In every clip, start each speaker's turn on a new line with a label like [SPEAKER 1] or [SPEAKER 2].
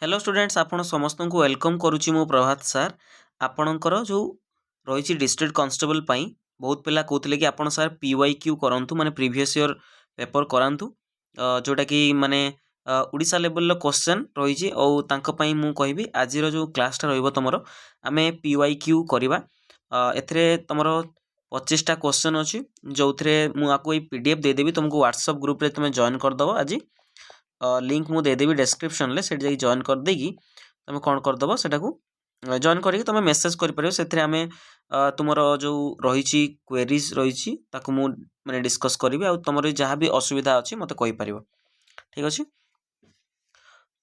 [SPEAKER 1] Hello students आपण समस्त को वेलकम करुच्ची मु प्रभात सार आपणकर जो रही डिस्ट्रिक्ट कांस्टेबल पाई बहुत पिला कहते कि आपण सार पीवाईक्यू करंतु माने प्रीवियस ईयर पेपर करांतु जोटा कि माने उड़ीसा लेवल क्वेश्चन रही मु कहबी आज जो क्लासटा रहिबो तमरो आमे पीवाईक्यू करबा एथरे तमरो 25टा क्वेश्चन अछि जो थे मुझे पीडीएफ देदेवी तुमको व्हाट्सएप ग्रुप रे तुम जॉइन करदब आज लिंक मुझे देदेवी डिस्क्रिप्शन ले सेठ जॉइन कर देगी तुम कौन करदब सेटा को जॉइन करके तुम मेसेज कर से आम तुम जो रही क्वेरीज रही माने डिस्कस करी आ तुम जहाँ भी असुविधा अच्छी मत कहीपर ठीक अच्छे।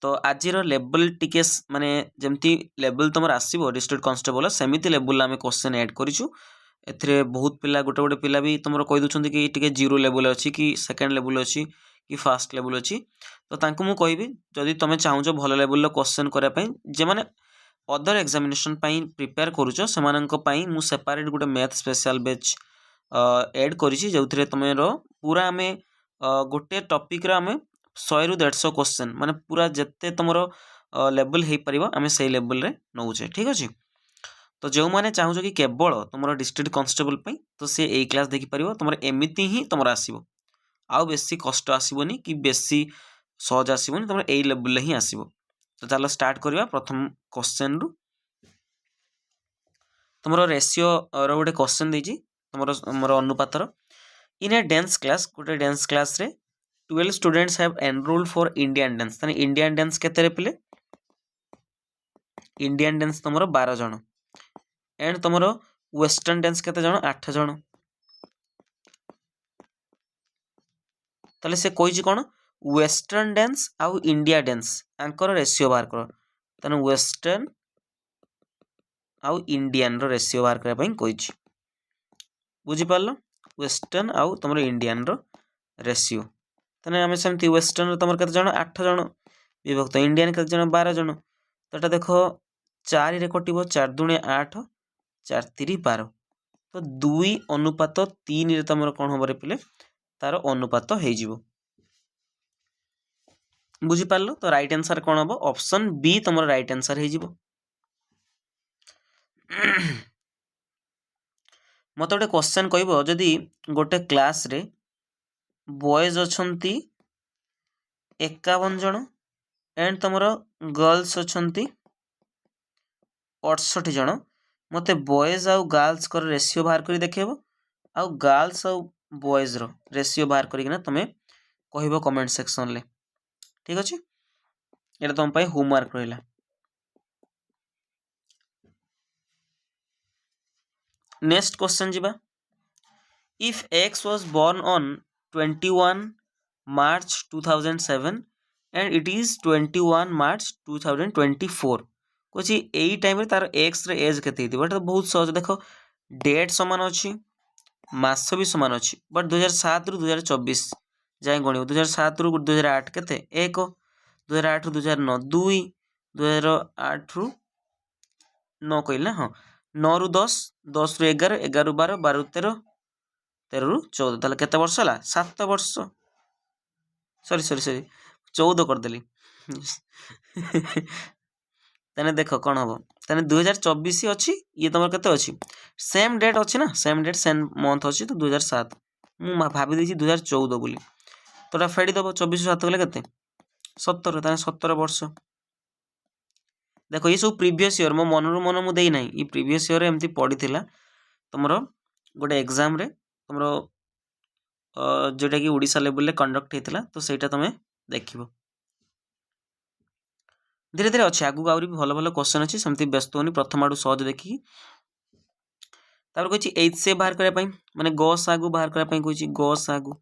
[SPEAKER 1] तो आज लेवल टिके माने जमती लेवल तुम आसो डिस्ट्रिक्ट कांस्टेबल सेमती लेवल आम क्वेश्चन ऐड करूँ एथिरे बहुत पिला गोटे गोटे पिला भी तुम कही दूसरी कि टी जीरो लेवल अच्छी कि सेकेंड लेवल अच्छी कि फास्ट लेवल अच्छी तो तांको मु कहबी जदि तुम चाहूच भल लेवल क्वेश्चन करने जे मैंने अदर एग्जामिनेशन प्रिपेयर करुच से मु सेपरेट गोटे मैथ स्पेशल बैच ऐड करी जो तुम पूरा आम गोटे टॉपिक आम 100 ରୁ 150 क्वेश्चन माने पूरा जिते तुम लेवल हो पार आम से लेवल रे नौचे ठीक अच्छे। तो जो मैंने चाहूच कि केवल तुम डिस्ट्रिक्ट कांस्टेबल तो सी यही क्लास देखिपर तुम एमती ही तुम आसो आउ बेसी कष्ट आसबनी कि बेसी सहज आसबनी तुम यही लेवल ही आसो। तो चलो स्टार्ट करवा प्रथम क्वेश्चन रु तुम रेशियो रोटे क्वेश्चन देती तुम अनुपातर इन ए डांस क्लास गोटे डांस क्लास रे 12 students have enrolled for Indian dance ताने इंडियन डांस केते पिले इंडियन डांस तुम 12 जन एंड तुम वेस्टर्न डांस केते जन 8 जन ताले से कही कौन वेस्टर्न डांस आउ इंडिया डांस आंकर रेशियो बाहर कर ताने वेस्टर्न आउ इंडियन रो रेशियो बाहर करने कही बुझीपार वेस्टर्न आउ तुम इंडियन रो रेशियो ताने आम सेमती वेस्टर्न तुम केते जन 8 जन विभक्त इंडियन केते जन 12 जन तो ये देख 4 रे कटिबो 4 दूने 8 4 3 12 तो 2 अनुपात 3 रे तुम कौन हम पिले तार अनुपात हो बुझीपार तो राइट आंसर कौन हम ऑप्शन बी तुम राइट आंसर हो मत गोटे क्वेश्चन कहब जदि गोटे क्लास रे बॉयज अछंती 51 जन एंड तुम गर्ल्स अछंती 68 जन मते बॉयज आउ गर्ल्स कर रेशियो बाहर कर देखेब आउ गर्ल्स आउ बॉयज रो रेशियो बाहर करके तुम कहब कमेंट सेक्शन ले ठीक अच्छे। ये तुम होमवर्क रहा। नेक्स्ट क्वेश्चन जीवा if X was born on 21 March 2007 and it is 21 March 2024 कुछ यही टाइम तार एक्स रे एज केते तो बहुत सहज देख डेट सामान अच्छी मास भी सामान अच्छी बट 2007 ରୁ 2024 जाए गण 2007 ରୁ 2008 केते 1 2008 ରୁ 2009 2 2008 ରୁ 9 कहले हाँ 9 ରୁ 10 10 ରୁ 11 11 ରୁ 12 12 ରୁ 13 13 ରୁ 14 ताले केते वर्ष हला 7 वर्ष सॉरी सॉरी सॉरी 14 करदेली तेने देख कौन हम तेने 2024 अच्छी ये तुम केते अच्छी सेम डेट अच्छी ना सेम डेट सेम मंथ अच्छी तो 2007 मु भाभी देछि 2014 बोली तो फेड़ी दब 24 7 गले केते 17 ताने 17 वर्ष देखो ये सब प्रीवियस ईयर मो मनरु मन मु देई नाही ये प्रीवियस ईयर एमती पड़ी थिला तुमरो गोटे एग्जाम रे तुमरो जोटा कि उड़ीसा लेवल रे कंडक्ट हेतिला तो सेटा तुम देखिबो धीरे धीरे अच्छे आगू आउरी भल भल क्वेश्चन अच्छी सेमती व्यस्त होनी प्रथम आड़ू सहज देखिकी तापर कहिछि एच से बाहर करबा पई माने गस आगू बाहर करबा पई कहिछि गस आगू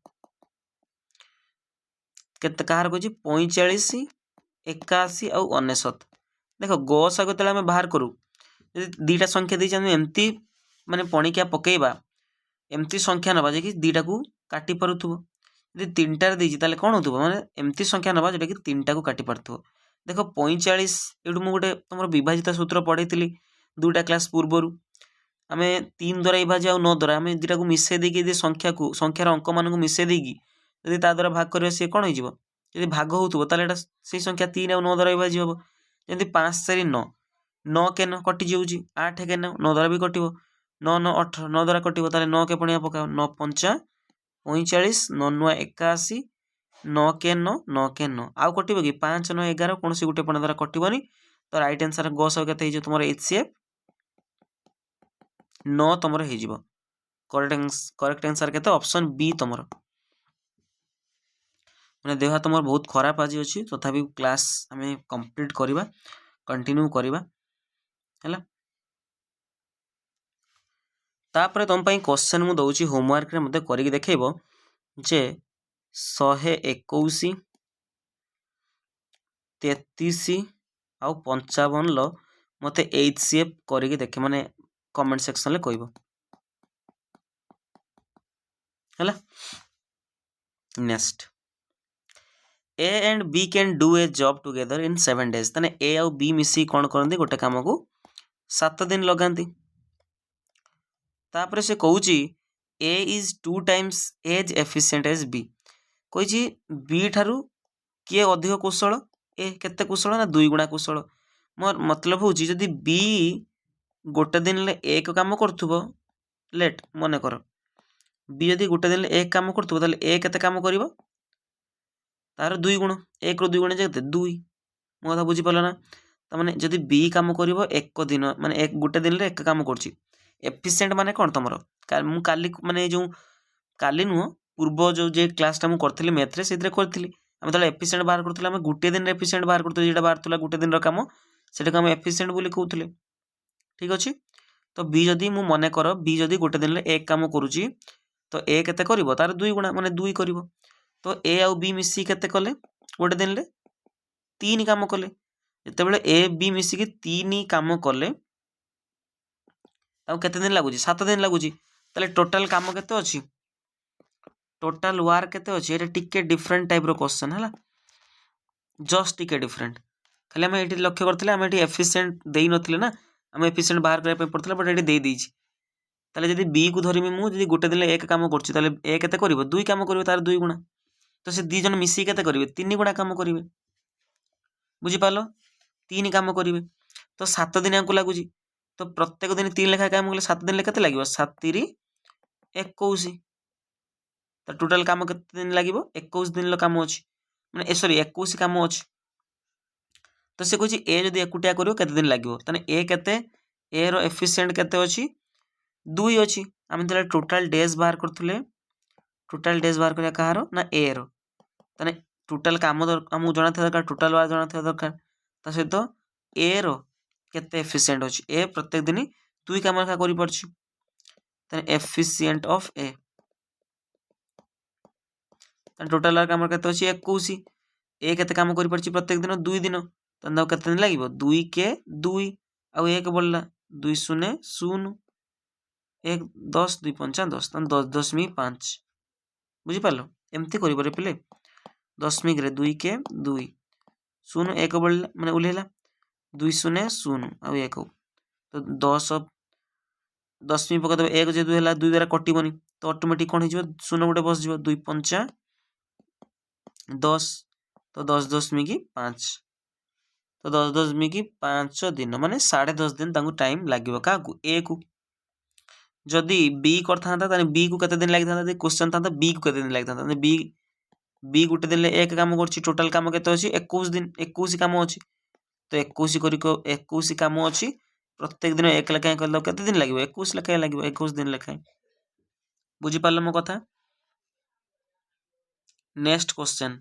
[SPEAKER 1] केते कहार कहिछि 45 81 और 69 देखो गस आगू तले हम बाहर करू यदि दीटा संख्या दी हम एमती माने पणिकिया पकेइबा एमती संख्या नबा जे कि दीटा को काटी पारुथबो यदि तीनटा रे देछि ताले कोन होतबो माने एमती संख्या नबा जेटा कि तीनटा को काटी पारुथबो देख 45 एटू मु गोटे तुम विभाजित सूत्र पढ़ी दुटा क्लास पूर्वर आम 3 द्वारा विभाज्य आ 9 द्वारा आम दुटा को मिसे देकी संख्या को संख्यार अंक मान मिसे देकी यदि ता द्वारा भाग कर सी कौन हो भाग हो से संख्या 3 आ 9 द्वारा विभाज्य हम जमी 5 4 9 9 के 9 कटि जाऊँगी 8 के 9 9 द्वारा भी कटो 9 9 18 9 द्वारा कटो 9 के पुणी पकाओ 9 5 45 9 9 81 9 के 9 9 के 9 आउ कटो कि 5 9 11 कौन गोटे पण द्वारा कटोनी तो रईट आंसर गस के तुम HCF 9 तुम हो करेक्ट आंसर के ऑप्शन बी तुम मैंने देह तुम बहुत खराब आज अच्छी तथापि क्लास आम कंप्लीट करवा कंटिन्यू करवा है तापर तुम क्वेश्चन मुझे दौर होमवर्क मत कर देखेब जे 121 33 आउ 55 मत HCF करके देखे माने कमेंट सेक्शन ले कहब है next A and B can do a job together in 7 days तने A आउ B मिसी कौन करती गोटे काम को 7 दिन लगाती तापर से कहूँ A is 2 times as efficient as B कही B ठारू किए अधिक कुशल ए केते कुशल ना 2 गुणा कुशल मोर मतलब हूँ जदि B गोटे दिन ले एक काम करुथुबो लेट मन कर B जदि गोटे दिन ले एक काम करुथुबो ताले A केते काम करिवो तार 2 गुण 1 रो 2 गुण जे 2 मो कथा बुझी पाल ना तमाने जदि बी काम करिवो एक दिन माने एक गोटे दिन रे एक काम करछि एफिशिएंट माने कोन तमरो मु काली माने जो काली नुह पूर्व जो जे क्लास टा मु करथली मैथ रे सेतरे करथली हम तले एफिशिएंट बाहर करथले हम गोटे दिन रे एफिशिएंट बाहर करथले जेटा बाहर थला गोटे दिन रो काम सेटा हम एफिशिएंट बोली कहउथले ठीक अछि तो बी जदि मु मने कर बी जदि गोटे दिन रे एक काम करूछि तो ए केते करिवो तार 2 गुणा माने 2 करिवो तो ए आउ बी मिसी केते कले गोटे दिन ले 3 काम कले जते बेले ए बी मिसी की 3 काम कले ताऊ केते दिन लागुची 7 दिन लागुची ताले टोटल काम केते अछि टोटल वर्क केते अछि एटा टिके डिफरेंट टाइप रो क्वेश्चन हला जस्ट टिके डिफरेंट खाली हम एठी लक्ष्य करथले हम एठी एफिशिएंट देई नथले ना हम एफिशिएंट बाहर करे पे पड़थले बट एठी देई देइछि ताले जदि बी को धरिमि मु जदि गोटे दिन ले एक काम करछि ताले ए केते करिवो 2 काम करिवो तार 2 गुणा तो से 2 जन मिसी केते करिवे 3 गुणा काम करिवे बुझी पालो 3 काम करिवे तो 7 दिन को लागुची तो प्रत्येक दिन 3 लेखा काम कले 7 दिन ले केते लागिवो 7 3 21 तो टोटल काम केते दिन लागिवो 21 दिन लो काम अछि माने सॉरी 21 काम अछि तो से कहछि ए जदि एकुटिया करिवो केते दिन लागिवो तने ए केते ए रो एफिशिएंट केते अछि 2 अछि हम तले टोटल डेज बाहर करथले टोटल डेज बाहर करिया कहारो ना ए रो तने टोटल काम हमू जना था दरकार टोटल वार जना था दरकार ता सहित ए रो केते एफिशिएंट अछि ए प्रत्येक दिन 2 काम का करि परछि तने एफिशिएंट ऑफ ए तने टोटल वार काम केते अछि 21 ए केते काम करि परछि प्रत्येक दिन 2 दिन तने केते दिन लागिवो 2 के 2 आ 1 बोलला 2 शून्य 0 1 10 2 5 10 तने 10.5 बुझी पालो एमती करि परे पिले दशमिक रे 2 के 2 शून्य 1 बोलला माने उलेला 2 शून्य 0 आ 1 तो 10 दशमिक पका दबे 1 जे 2 हला 2 द्वारा कटिबनी तो ऑटोमेटिक कोन हिजो शून्य गोटे बस जिवो 2 5 10 तो 10.5 तो 10.5 दिन माने 10.5 दिन तांको टाइम लागिवो काकू ए को जदि बी करथा ताने बी को केते दिन लागि था क्वेश्चन था बी को केते दिन लागि था ताने बी गोटे दिन ले एक काम करछि टोटल काम केते अछि 21 दिन 21 काम अछि तो 21 करी को 21 काम अछि प्रत्येक दिन एक लेखाय करलो केते दिन लागिवो 21 लेखाय लागिवो 21 दिन लेखाय बुझी पारलो मो कथा next question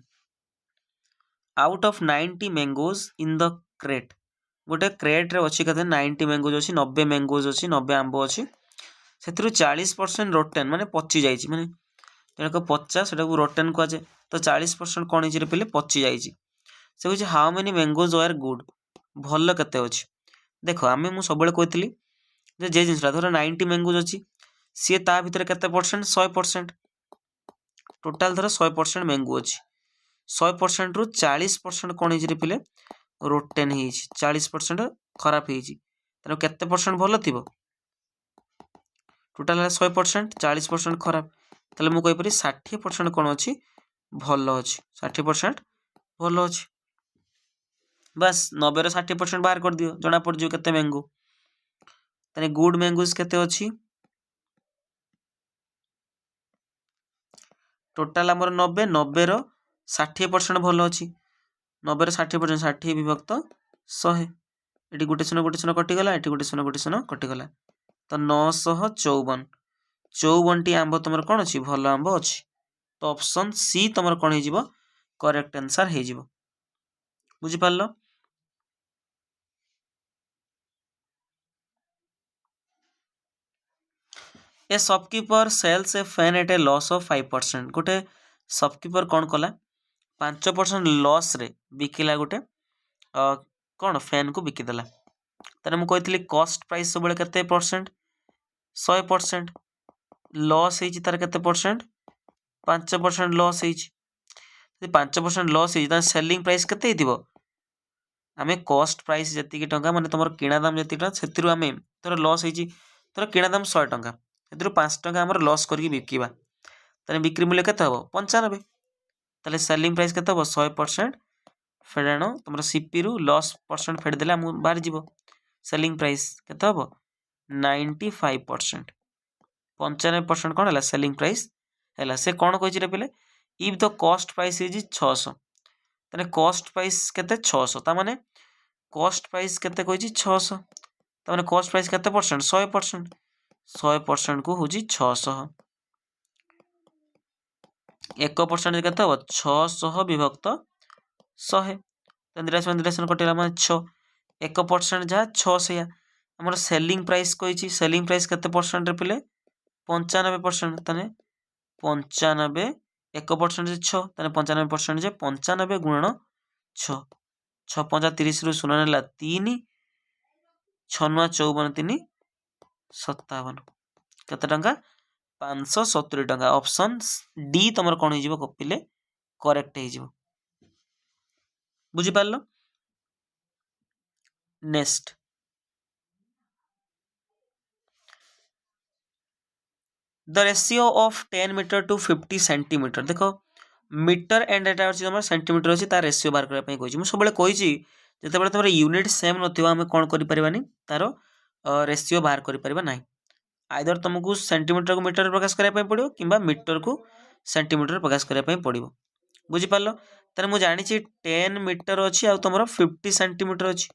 [SPEAKER 1] out of 90 mangoes in the crate गोटे क्रेट रे अछि कते 90 मैंगोज अछि 90 मैंगोज अछि 90 आंबो अछि सेथरु 40% रोटेन माने पची जाईछि माने जणको 50 सेटा को रोटेन को जाय तो 40% कोन हिजरे पले पची जाईछि से होछि how many mangoes are good भल्ल कते अछि देखो आमे मु सबले कहतली जे जिंसरा धर 90 मैंगोज अछि सी ता भीतर कते परसेंट 100% टोटल धर 100% मैंगो अछि 100% रु 40% कोन हिजरे पले रोटेन हिछि 40% खराब हिछि तनो कते परसेंट भल्ल थिबो टोटल 100% 40% खराब ताले मु कहि परि 60% कोन अछि भल्ल अछि 60% भल्ल अछि बास 90 60% बाहर कर दियो जना पड़ जो केते मैंगो तने गुड मैंगोज केते अछि टोटाल हमर 90 90 रो 60% भलो अछि 90 रो 60% 60 विभक्त 100 एटी गुटे शून्य कटि गला एटी गुटे शून्य कटि गला तो 954 54 टी आंब तुमर कोन अछि भलो आंब अछि तो ऑप्शन सी तुमर कोन हे जिवो करेक्ट आंसर हे जिवो बुझि पारलो ए shopkeeper sells a fan at a loss of 5% गोटे शॉपकीपर कौन कला 5% लॉस रे बिकिला गोटे कौन फैन को बिकिदेला ताने मु कहती कॉस्ट प्राइस सब केते परसेंट 100% लॉस होइछि तार केते परसेंट 5% लॉस होइछि 5% लॉस होइछि ताने सेलिंग प्राइस केते हिथिबो आमे कॉस्ट प्राइस जति टंका माने तमर किणा दाम जति टंका सेतिरु आमे तोर लॉस होइछि तोर किणा दाम 100 टंका सेतिरु 5 टंका हमर लॉस करके बिकिबा ताने बिक्री मूल्य केते हबो 95 ताले सेलिंग प्राइस केते हबो 100% फेडाणो तुमर सीपी रु लॉस परसेंट फेड देला मु बाहर जीवो सेलिंग प्राइस केते हबो 95% 95% कोन हला सेलिंग प्राइस हला से कोन कहछि रे पले if the cost price is 600 तने कॉस्ट प्राइस केते 600 ता माने कॉस्ट प्राइस केते कहछि 600 ता माने कॉस्ट प्राइस केते परसेंट 100% 100% को होछि 600 1% केते हबो 600 विभक्त 100 निराशन कटेला माने 6 1% जा 600 हमर सेलिंग प्राइस कहछि सेलिंग प्राइस केते परसेंट रे पिले 95% तने 95 1% जे 6 तने 95% जे 95 गुणन 6 6 5 30 रु शून्य नेला 3 6 9 54 3 57 केते टंका 570 टंका ऑप्शन डी तमर कोन हिजिबो कपिले करेक्ट हिजिबो बुझि पारलो next the ratio of 10 metre to 50 centimetre देखो मीटर एंड एटा अछि हमर सेंटीमीटर अछि ता रेशियो बाहर करै पई कहछि मु सबले कहिछि जते बेले तमर यूनिट सेम नथिबा हम कोन करि परिबानी तारो रेशियो बाहर करि परिबा नाही आइदर तुमको सेंटीमीटर को मीटर प्रकाश करै पई पड़ियो किबा मीटर को सेंटीमीटर प्रकाश करै पई पड़ियो बुझि पारलो तारे मु जानि छि 10 मीटर अछि आ तमरो 50 सेंटीमीटर अछि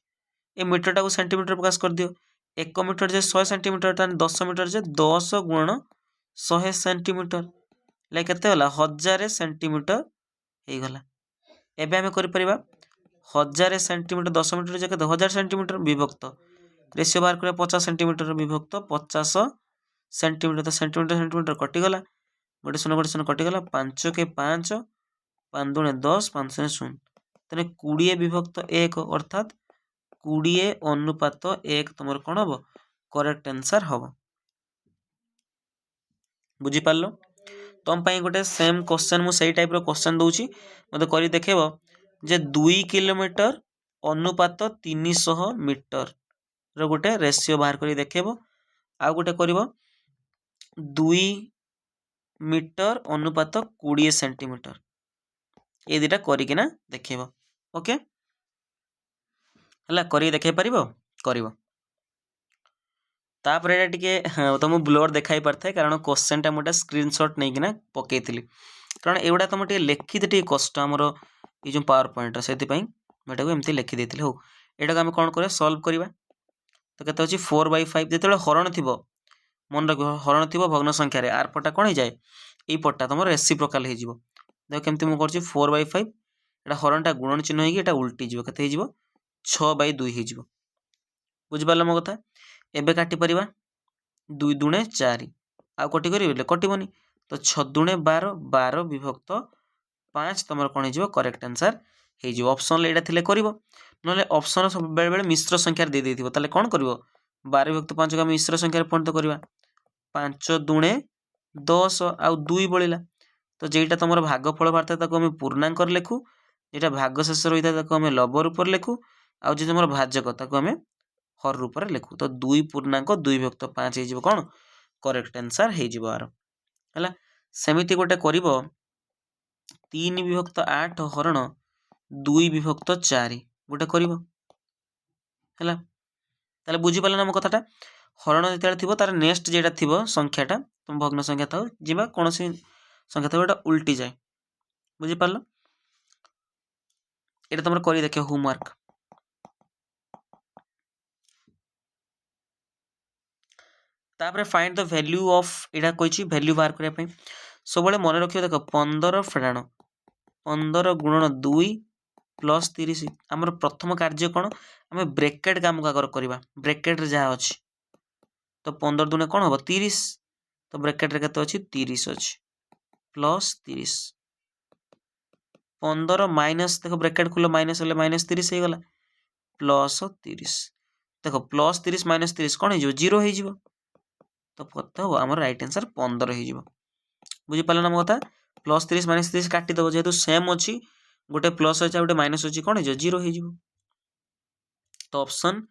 [SPEAKER 1] ए मीटर टा को सेंटीमीटर प्रकाश कर दियो 1 मीटर जे 100 सेंटीमीटर ताने 10 मीटर जे 10 गुणन 100 सेंटीमीटर ले केते होला 1000 सेंटीमीटर हे गला एबे हमें करि परिबा 1000 सेंटीमीटर 10 मीटर जे केते 1000 सेंटीमीटर विभक्त रेशियो बाहर करे 50 सेंटीमीटर विभक्त 50 सेंटीमीटर तो सेंटीमीटर सेंटीमीटर कटि गला गोटे शून्य कटि गला 5 के 5 5 दुणे 10 5 शून्य शून्य तने 20 विभक्त 1 अर्थात 20 अनुपात 1 तुमर कोन हबो करेक्ट आंसर हबो बुझि पारलो तुम पाई गोटे सेम क्वेश्चन मु सही टाइप रो क्वेश्चन दउची मते करी देखेबो जे 2 किलोमीटर अनुपात 300 मीटर रो गोटे रेशियो बाहर करी देखेबो आ गोटे करबो 2 मीटर अनुपात 20 सेंटीमीटर ए दिटा करी किना देखेबो ओके हला करी देखे परिबो करिवो तापर एटा टिके तुम ब्लोर देखाई पारथाय कारण क्वेश्चन टा मोटा स्क्रीनशॉट नै किना पकेइतिली कारण एवडा तुम टिके लेखि दे टिके कष्ट हमरो ई जो पावर पॉइंट सेति पई मेटा को एमती लेखि देतिली हो एटा को हम कोन करे सॉल्व करिवा तो केते अछि 4/5 जेतेले हरण थिबो मन रखिबो हरण थिबो भग्न संख्या रे आर पटा कोन हे जाय ई पटा तुम रेसिप्रोकल हे जिवो देखो केमती मु करछि 4/5 एटा हरण टा गुणन चिन्ह हे कि एटा उल्टी जिवो केते हे जिवो 6/2 हे जिवो बुझ पारलो मो कथा एबे काटी परिबा 2 दुणे 4 आ कटी करिबले कटिबोनी तो 6 दुणे 12 12 विभक्त 5 तमर कोन हे जिवो करेक्ट आंसर हे जिवो ऑप्शन ले एटा थिले करिवो नले ऑप्शन सब बेले बेले मिश्र संख्या दे देथिबो ताले कोन करिवो 12 विभक्त 5 को हम मिश्र संख्या रे पॉइंट करिवा 5 दुणे 10 आ 2 बळिला तो जेटा तमर भागफल बार्ता ताको हम पूर्णांक रे लेखु जेटा भाग शेष रहिता ताको हम लव रूप रे लेखु आ जे तमर भाजक ताको हम हर रूप रे लेखु तो 2 पूर्णांक 2 विभक्त 5 हे जिवो कोन करेक्ट आंसर हे जिवो आरो हला सेमिति गोटे करिवो 3 विभक्त 8 हरण 2 विभक्त 4 गोटे करिवो हैला ताले बुझी पाले ना मो कथाटा हरण जेतेबेले थिबो तार नेक्स्ट जेटा थिबो संख्याटा तुम भग्न संख्या थाउ जिबा कोनोसी संख्या थाउ एटा उल्टी जाए बुझी पारलो एटा तमर करी देखियो होमवर्क तापरे find the value of Etah कहिछि value बाहर करिया पई सबले मन रखियो देखो 15 फेडाण 15 गुणन 2 प्लस 30 आमर प्रथम कार्य कोन आमे ब्रैकेट काम का करबा ब्रैकेट रे जहा अछि तो 15 दुने कोन हबो 30 तो ब्रैकेट रे कते अछि 30 अछि प्लस 30 15 माइनस देखो ब्रैकेट खुलो माइनस होले माइनस 30 हे गला प्लस 30 देखो प्लस 30 माइनस 30 कोन हे जो 0 हे जिवो तो कते हो हमर राइट आंसर 15 हे जिवो बुझी पाले ना मोता प्लस 30 माइनस 30 काटी दबो जेतु सेम अछि गोटे प्लस अछि गोटे माइनस अछि कोन हे जो 0 हे जिवो तो ऑप्शन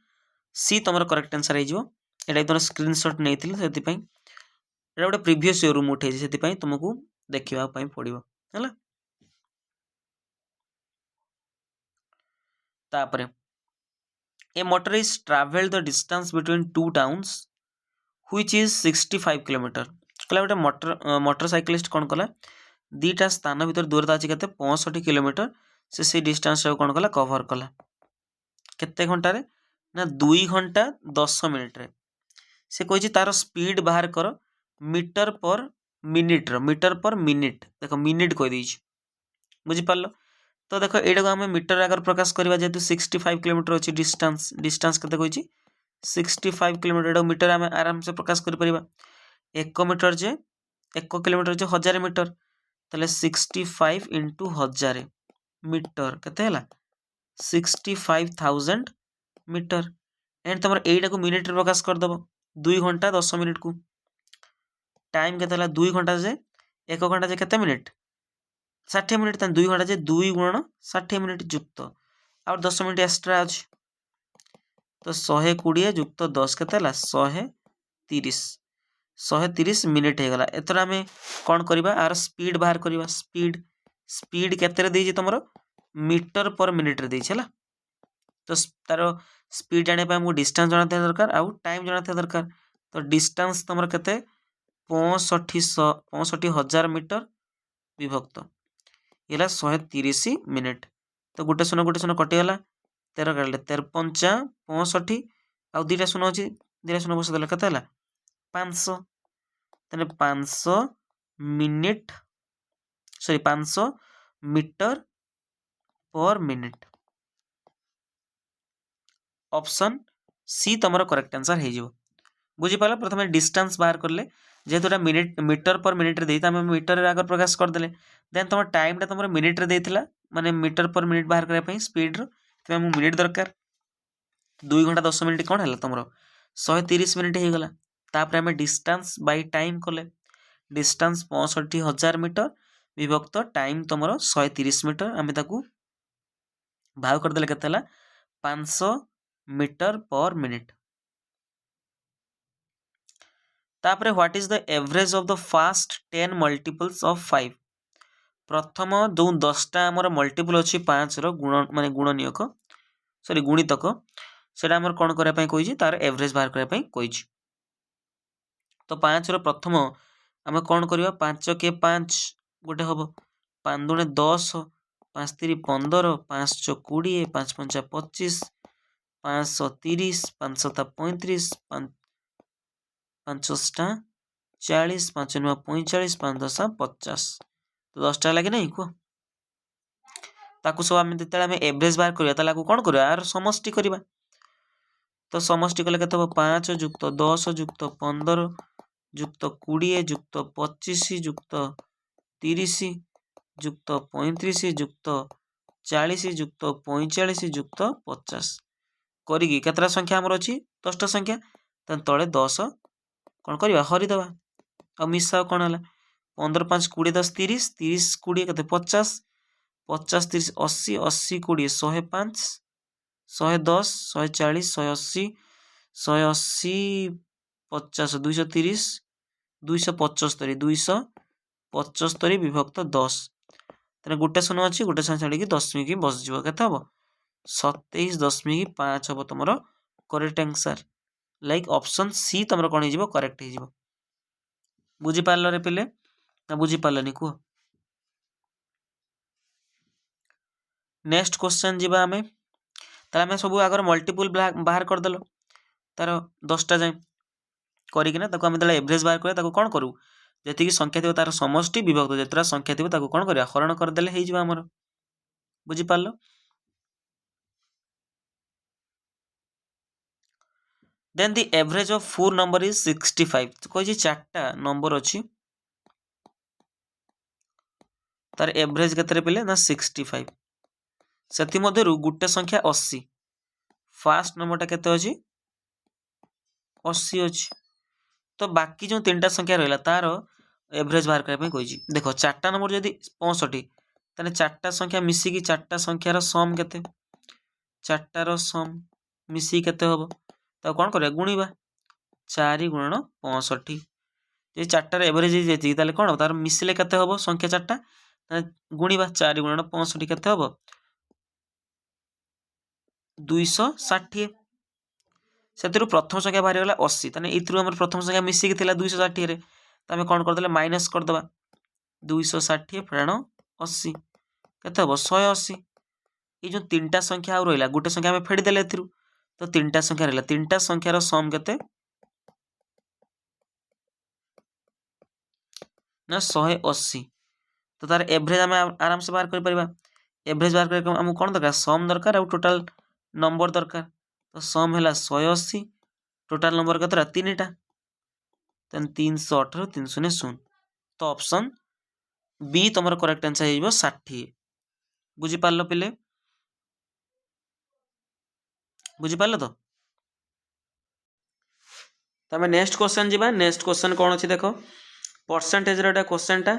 [SPEAKER 1] सी तमर करेक्ट आंसर हे जिवो एटा तोर स्क्रीनशॉट नेथिल सेति पई एटा गोटे प्रीवियस ईयर रूम उठे सेति पई तुमको देखिबा पई पड़िबो हैला तापरे a motor is traveled the distance between two towns which is 65 km कला गोटे मोटरसाइकिलिस्ट कोन कला दीटा स्थान भीतर दूरता अछि कते 65 किलोमीटर से डिस्टेंस कोन कला कवर कला केते घंटा रे ना 2 घंटा 10 मिनिट रे से कहि तार स्पीड बाहर कर मीटर पर मिनिट देखो मिनिट कहि दैछि बुझी पारलो तो देखो एटा को हम मीटर आगर प्रकाश करबा जेतु 65 किलोमीटर अछि डिस्टेंस केते कहिछि 65 किलोमीटर एटा मीटर हम आराम से प्रकाश कर परिबा 1 मीटर जे 1 किलोमीटर जे 1000 मीटर तले 65 into 1000 मीटर केते हला 65000 मीटर एंड तमर एटा को मिनिट रे प्रकाश कर दबो 2 घंटा 10 मिनिट को टाइम केते हला 2 घंटा जे 1 घंटा जे केते मिनिट 60 मिनिट तन 2 घंटा जे 2 गुणन 60 मिनिट युक्त और 10 मिनिट एक्स्ट्रा अछि तो 120 युक्त 10 केते हला 130 130 मिनिट हे गला एतर हमें कोन करबा आर स्पीड बाहर करबा स्पीड केते रे देछि तमरो मीटर पर मिनिट रे देछि हला तो तारो स्पीड जाने पे हमको डिस्टेंस जाना दरकार आउ टाइम जाना दरकार तो डिस्टेंस तमरो केते 65,000 मीटर विभक्त इला 130 मिनिट तो गोटे शून्य कटि गला 13 काटले 13 65 आउ दीटा शून्य अछि दीटा शून्य बस देला केते हला 500 तने 500 minute sorry 500 metre per minute option C तमरो करेक्ट आंसर हे जिवो बुझी पाला प्रथमे डिस्टेंस बाहर करले जेतुटा मिनिट मीटर पर मिनिट रे देता हम मीटर रे आगर प्रकाश कर देले देन तमर टाइम टा तमर मिनिट रे देथिला माने मीटर पर मिनिट बाहर करे पई स्पीड रो ते हम मिनिट दरकार 2 घंटा 10 मिनिट कोन हला तमरो 130 मिनिट हे गला तापर हम डिस्टेंस बाय टाइम कोले डिस्टेंस 65,000 मीटर विभक्त टाइम तमरो 130 मीटर हम ताकू भाग कर देले केते हला 500 मीटर पर मिनिट तापरे what is the average of the first 10 multiples of 5 प्रथम जो 10टा हमर मल्टीपल अछि 5 रो गुण माने गुणनीयक सॉरी गुणितक सेटा हमर कोन करे पई कहिछि तार एवरेज बाहर करे पई कहिछि तो 5 रो प्रथम हमें कोन करबा 5 के 5 गोटे हबो 5 दुने 10 5 3 15 5 4 20 5 5 25 530 5 7 35 5 5 40 5 9 45 5 10 50 तो 10टा लागे नहीं को ताकू सब हम देतला हम एवरेज बाहर करिया ताला को कोन करिया आर समष्टि करिबा तो समष्टि कले केते 5 युक्त 10 युक्त 15 युक्त 20 युक्त 25 युक्त 30 युक्त 35 युक्त 40 युक्त 45 युक्त 50 करिगी केतरा संख्या हमर अछि 10टा संख्या तन तळे 10 कोन करिवा हरि दबा आ मिसा कोन हला 15 5 20 10 30 30 20 केते 50 50 30 80 80 20 105 110 140 180 180 50 230 275 275 विभक्त 10 तने गोटे शून्य अछि गोटे शून्य छाडी कि 10 मिकी बस जिवो केते हबो 27.5 हम तुम correct answer like option C तुम कौन हो करेक्ट हो बुझीपार रे पिले ना बुझीपारनी कह नेक्स्ट क्वेश्चन जीवा आमे ताले आमे सब आगर मल्टीपल बाहर करदेल तार 10टा जाए करिकिना ताको आमे तले एवरेज बाहर करिया ताको कोन करू जेतिकी संख्या थिबो तार समष्टि विभक्त जेतरा संख्या थिबो ताको कोन करिया हरण करदेले हेइ जिवो हमर बुझी पारलो then the average of 4 number is 65 तो कहि चारटा नंबर अछि तार एवरेज केतरे पिले ना 65 सेति मध्यरु गुटे संख्या 80 फास्ट नंबरटा केते अछि 80 अछि तो बाकी जो तीनटा संख्या रहला तार एवरेज बाहर करबा पई कहिछि देखो चारटा नंबर जदी 65 तने चारटा संख्या मिसी की चारटा संख्यार सम केते चारटार सम मिसी केते हबो तो कोन करिया गुणीबा 4 गुणन 65 जे चारटार एवरेज जेति ताले कोन तार मिसिले केते हबो संख्या चारटा गुणीबा 4 गुणन 65 केते हबो 260 सेतिरु प्रथम संख्या बाहरी गला 80 तने इथरु हमर प्रथम संख्या मिसी की थिला 260 रे त हमें कोन कर देले माइनस कर दबा 260 फेण 80 केते हबो 180 ये जो तीनटा संख्या आ रहिला गुटे संख्या हमें फेडी देले इथरु तो तीनटा संख्या रहिला तीनटा संख्यार सम केते ना 180 तो तार एवरेज हम आराम से बाहर कर परिबा एवरेज बाहर कर हम कोन दरकार सम दरकार और टोटल नंबर दरकार तो सम हैला 180 टोटल नंबर केतरा तीनटा तन 318 300 तो ऑप्शन बी तुमर करेक्ट आंसर हेइबो 60 बुझी पारलो पिले बुझी पारलो तो तमे नेक्स्ट क्वेश्चन जीबा नेक्स्ट क्वेश्चन कोन अछि देखो परसेंटेज रेटा क्वेश्चन टा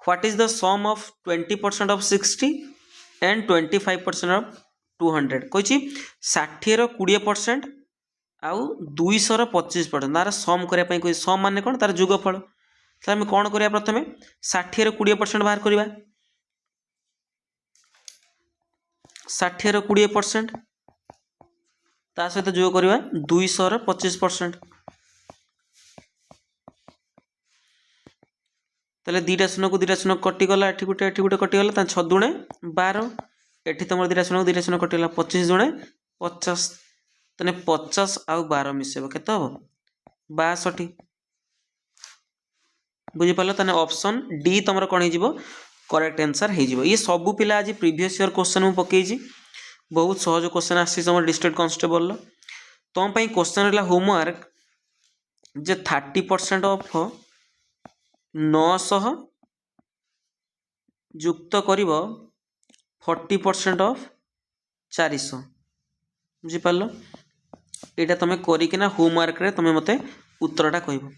[SPEAKER 1] what is the sum of 20% of 60 and 25% of 200 कहिछि 60 रो 20% आउ 200 रो 25% तार सम करिया पई कोइ सम माने कोन तार जोगफल त हम कोन करिया प्रथमे 60 रो 20% बाहर करिबा 60 रो 20% ता सहित जोग करिबा 200 रो 25% तले दीटा शून्य कटि गला एठी गुटे कटि गला ता 6 दुणे 12 एठी तमर दीटा शून्य कटि गला 25 दुणे 50 तने 50 आउ 12 मिसेबो केते हबो 62 बुझी पालो तने ऑप्शन डी तमर कोन हे जिवो करेक्ट आंसर हे जिवो ये सब पिला आज प्रीवियस ईयर क्वेश्चन मु पकेइ जी बहुत सहज क्वेश्चन आसी हमर डिस्ट्रिक्ट कांस्टेबल तम पई क्वेश्चन रहला होमवर्क जे 30% ऑफ 900 युक्त करिवो 40% ऑफ 400 बुझी पालो एटा तमे करिकिना होमवर्क रे तमे मते उत्तरटा कहबो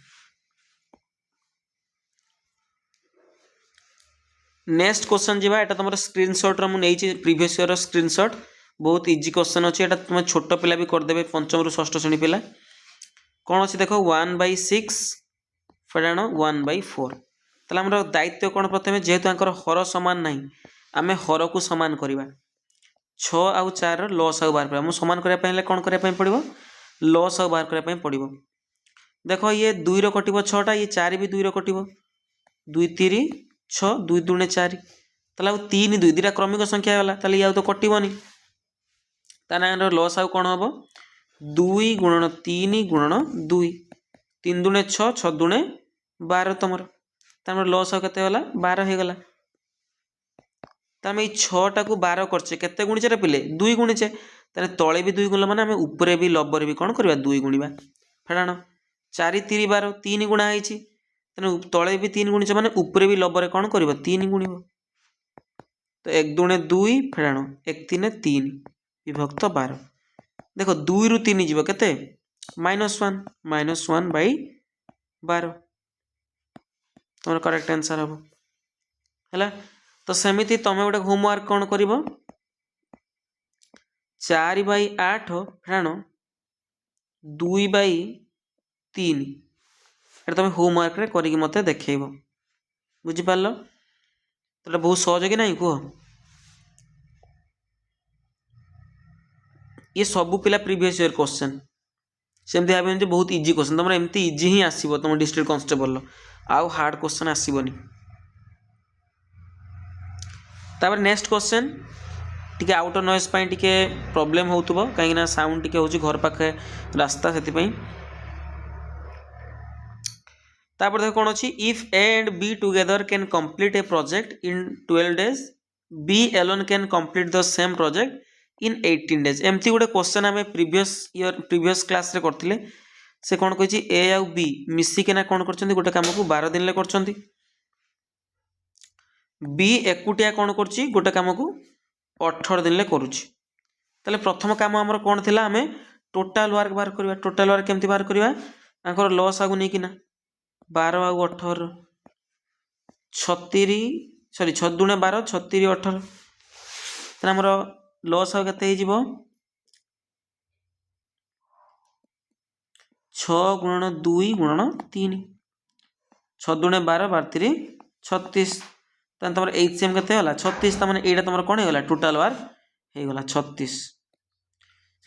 [SPEAKER 1] नेक्स्ट क्वेश्चन जीवा एटा तमरो स्क्रीनशॉट रो मु नेइची प्रीवियस ईयर रो स्क्रीनशॉट बहुत इजी क्वेश्चन अछि एटा तुम छोट पिला भी कर देबे पंचम रु षष्ठ श्रेणी पिला कोन अछि देखो 1/6 फेडाण 1/4 तले हमरो दायित्व कोन प्रथमे जेहेतु आंकर हर समान नाही आमे हर को समान करिबा 6 आउ 4 लॉस आउ बाहर करिबा मु समान करिया पहिले कोन करिया पई पड़िबो लॉस आउ बाहर करिया पई पड़िबो देखो ये 2 रो कटिबो 6 टा ये 4 भी 2 रो कटिबो 2 3 6 2 दुणे 4 तले 3 2 दिटा क्रमिक संख्या होला तले या तो कटिबोनी ताना लॉस आउ कोन हबो 2 गुणन 3 गुणन 2 3 दुणे 6 6 दुणे 12 तमर तामर लॉस आउ केते होला 12 हे गला तामे 6 टा को 12 करछे केते गुणिचे रे पिले 2 गुणिचे ताने तळे भी 2 गुणला माने हमें ऊपरे भी लबर भी कोन करबा 2 गुणीबा फेडाण 4 3 12 3 गुणा आइछि ताने तळे भी 3 गुणिचे माने ऊपरे भी लबर कोन करबा 3 गुणीबो तो 1 दुणे 2 फेडाण 1 3 3 विभक्त 12 देखो 2 रु 3 जीवो केते -1 बाई 12 तमर करेक्ट आंसर हबो हला तो सेमिति तमे गोटे होमवर्क कोन करिवो 4/8 फेडाण 2/3 एटा तमे होमवर्क रे करिकि मते देखैबो बुझि पारलो तोला बहुत सहज कि नाही को ये सब पिला प्रीवियस ईयर क्वेश्चन सेमती भाव बहुत इजी क्वेश्चन तुम एमती इजी ही आसो तुम डिस्ट्रिक्ट कॉन्स्टेबल आउ हार्ड क्वेश्चन आसबनी। तापर नेक्स्ट क्वेश्चन टी आउटर नॉइज टी प्रॉब्लम होतुबो कहीं साउंड टी होची घर पाखे रास्ता से तापर देख कौन अच्छी if A and B together can complete a project in 12 days B alone can complete the same project in 18 days एमती गोटे क्वेश्चन आम प्रीवियस क्लास रे करथिले से कौन कही ए आउ बी मिसिकिना कौन कर गोटे काम को 12 दिन कर बी एकुटिया कौन कर गोटे काम को 18 दिन करुच्ची ताले प्रथम काम आमर कौन थिला आमे टोटाल वर्क बाहर करवा टोटाल वर्क केमती बाहर करवा लॉस आगु नहीं कि 12 आउ 18 36 सॉरी 6 दुणे 12 36 18 ताले आमर लॉस आउ केते हिजिबो 6 गुणन 2 गुणन 3 6 दुणे 12 12 36 ताने तुम HCM केते होला 36 ताने एटा तुम कौन होगा टोटाल वर्क होगा 36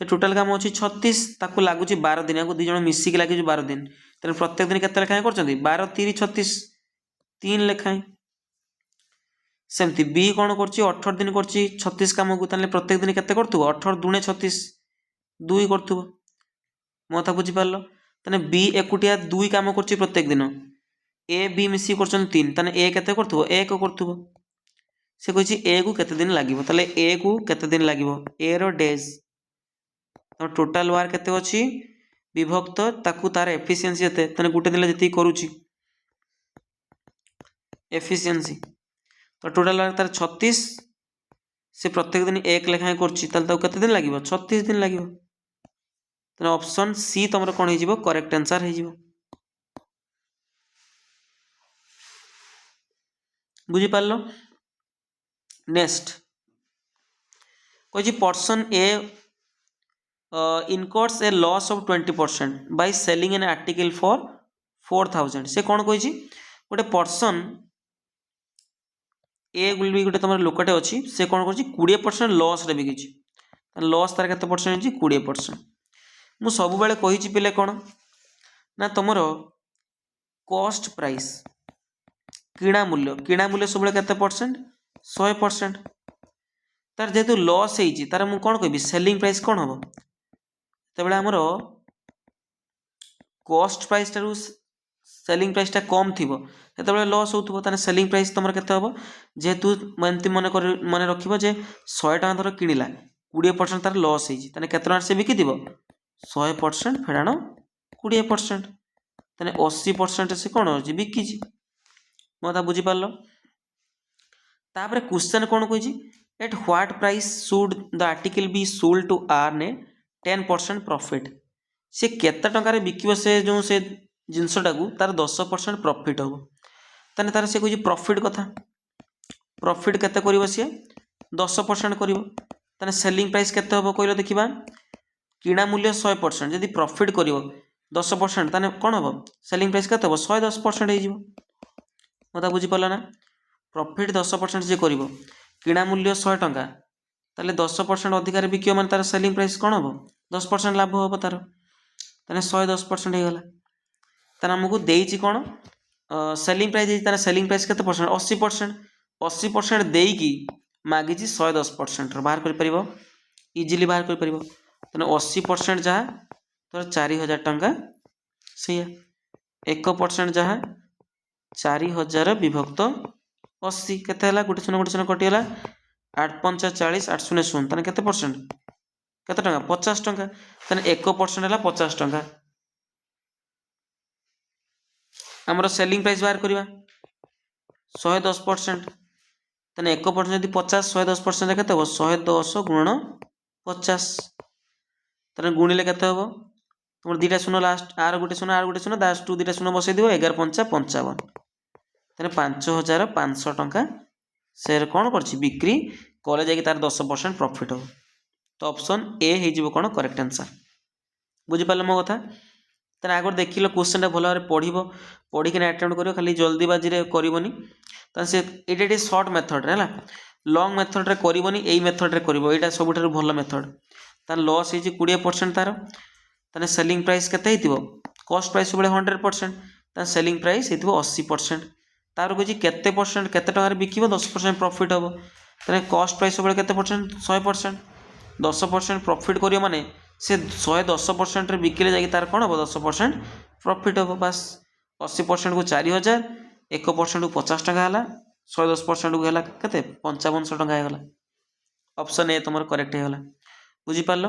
[SPEAKER 1] से टोटाल काम अच्छी 36 ताकू लगुच 12 दिन या दुज मिसिक लगे 12 दिन तेनाली प्रत्येक दिन केते लेखाएं कर 12 3 36 3 लेखाएं सेमती बी कौन कर 18 दिन कर 36 काम को ताले प्रत्येक दिन केते करथुबो 18 दुणे 36 2 करथुबो मो कथा बुझी पारलो ताने बी एकुटिया 2 काम कर प्रत्येक दिन ए बी मिसिक कर 3 ताने ए केते करथुबो 1 करथुबो से कहि ए को केते दिन लागिबो ताले ए को केते दिन लागिबो ए रो डेज तो टोटाल वार केते अछि विभक्त ताकू तार एफिशिएंसी एते तने गुटे दिन जति करूची एफिशिएंसी तो टोटाल वार तार 36 से प्रत्येक दिन एक लेखाएं करची ताले ताकू केते दिन लागिबो 36 दिन लागिबो तने ऑप्शन सी तमरो कोन हे जिवो करेक्ट आंसर हे जिवो बुझी पारलो। नेक्स्ट कहि person A incurs a loss of 20% by selling an article for 4000 से कौन कही गोटे पर्सन ए भी गोटे तुम लोकटे अच्छी से कौन कर 20% लॉस रे बिकी लॉस तार केते परसेंट 20% मु सब बेले कही पिले कौन ना तुमर कॉस्ट प्राइस किणा मूल्य सब केते परसेंट 100% तार जेहेतु लॉस होती तार मु कौन कहि सेलिंग प्राइस कौन हम तेबले आमर कॉस्ट प्राइस टारू सेलिंग प्राइस टा कम थिबो सेतेबले लॉस होतबो ताने सेलिंग प्राइस तमर केते हबो जेहेतु एमती मन रखिबो जे 100 टका धर किनिला 20% तार लॉस होईची ताने केते टका से बिकी दिबो 100% फेडाण 20% ताने 80% से कोन होची बिकीची मोता बुझी पारलो। तापरे क्वेश्चन कोन कहिची at what price should the article be sold to earn a 10% profit से केते टंकार बिकिबो से जो से जिनसटा को तार 10% प्रॉफिट हो ताने तार से कहि प्रॉफिट कथा प्रॉफिट केते करिवो से 10% करिवो ताने सेलिंग प्राइस केते होबो कहिलो देखिबा किणा मूल्य 100% यदि प्रॉफिट करिवो 10% ताने कोन होबो सेलिंग प्राइस केते होबो 110% हे जिवो मता बुझी पल्ला ना प्रॉफिट 10% जे करिवो किणा मूल्य 100 टंका ताले 10% अधिकार बिकियो माने तार सेलिंग प्राइस कोन होबो 10% लाभ होबो तार ताने 110% हे गला ताने हमकु देइची कोन सेलिंग प्राइस देइची तार सेलिंग प्राइस केते परसेंट 80% देइकी मागिची 110% बाहर करि परिबो इजीली बाहर करि परिबो ताने 80% जहा तोर 4000 टंका सैया 1% जहा 4000 विभक्त 80 केते हला गुटे सुन कटि हला 8 5 40 8 0 0 ताने केते परसेंट केते टंका 50 टंका ताने 1% हला 50 टंका हमरो सेलिंग प्राइस बाहर करबा 110% ताने 1% यदि 50 110% केते हो 110 गुणन 50 ताने गुणिले केते हो तुम दुटा शून्य लास्ट आर गोटे शून्य लास्ट टू दुटा शून्य बसई दियो 11 5 55 ताने 5500 टंका शेयर कौन करछि बिक्री कॉलेज जाके तार 10% प्रॉफिट हो तो ऑप्शन ए हे जिवो कोन करेक्ट आंसर बुझी पाले मो कथा ताने आगर देखिलो क्वेश्चन टा भलो भाबरे पढिबो पढी के अटेम्प्ट करियो खाली जल्दी बाजी रे करिवोनी ताने से एटा शॉर्ट मेथड रे हला लॉन्ग मेथड रे करिवोनी एई मेथड रे करिवो एटा सबुठारु भलो मेथड तार लॉस है 20% तार ताने सेलिंग प्राइस केते हितिबो कॉस्ट प्राइस सब 100% तार सेलिंग प्राइस हितिबो 80%। तार कहि केते परसेंट केते टंका बिकिबो 10% प्रॉफिट हबो ताने कॉस्ट प्राइस सब केते परसेंट 100% 10% प्रॉफिट करियो माने से 110% रे बिकिले जाई तार कोन हबो 10% प्रॉफिट हबो बस 80% को 4000 1% को 50 टका हला 110% को हला केते 5500 टका हेगला। ऑप्शन ए तुमर करेक्ट हेगला बुझी पारलो।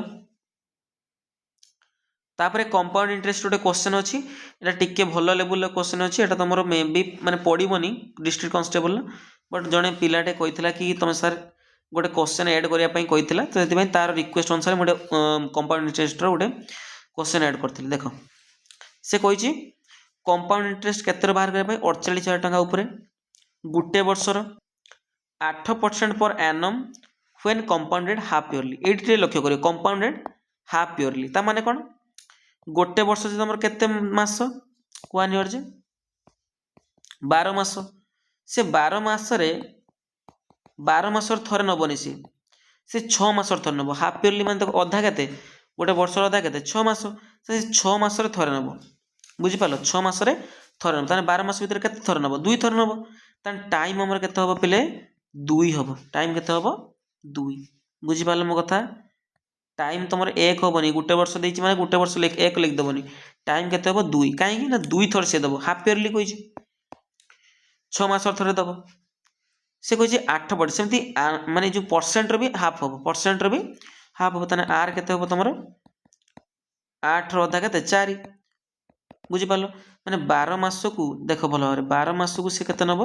[SPEAKER 1] तापर कंपाउंड इंटरेस्ट गोटे क्वेश्चन अच्छी एटा टिके भल लेवल क्वेश्चन अच्छी एटा तुम मे बी माने पड़ोनी डिस्ट्रिक्ट कांस्टेबल बट जड़े पिलाटे कही कि तुम सर गोटे क्वेश्चन ऐड करने तो से तार रिक्वेस्ट अनुसार गोटे कंपाउंड इंटरेस्ट गोटे क्वेश्चन ऐड करी देख से कही कंपाउंड इंटरेस्ट केते बाहर करने 48,000 टका उपरे गोटे वर्षर 8% per annum when compounded half yearly ये लक्ष्य करियो कंपाउंडेड हाफ इयरली ता माने कौन गोटे वर्ष से तुम केते मास 1 इयर जे 12 मास से 12 मासरे 12 मासर थरे नबनी से 6 मासर थरे नब हाफ इयरली मान अधा केते गोटे वर्षर अधा केते 6 मास से 6 मासरे थरे नब बुझी पालो 6 मासरे थरे नब ताने 12 मास भीतर केते थरे नब 2 थरे नब ताने टाइम हमर केते हबो पिले 2 हबो टाइम केते हबो 2 बुझी पालो मो कथा टाइम तुम 1 हेनी गोटे वर्ष देती माने गोटे वर्ष 1 लिखिदेवनी टाइम केते हबो 2 कहीं ना 2 थर से दब हाफ इयरली कही 6 मास थरे दब से कही 8% सेमती माने जो परसेंट रो भी हाफ हम परसेंट रो भी हाफ हम ताने आर केते हबो तुम 8 रो अधा केते 4 बुझी पालो माने 12 मास को देख भल भाव 12 मास को से केते नब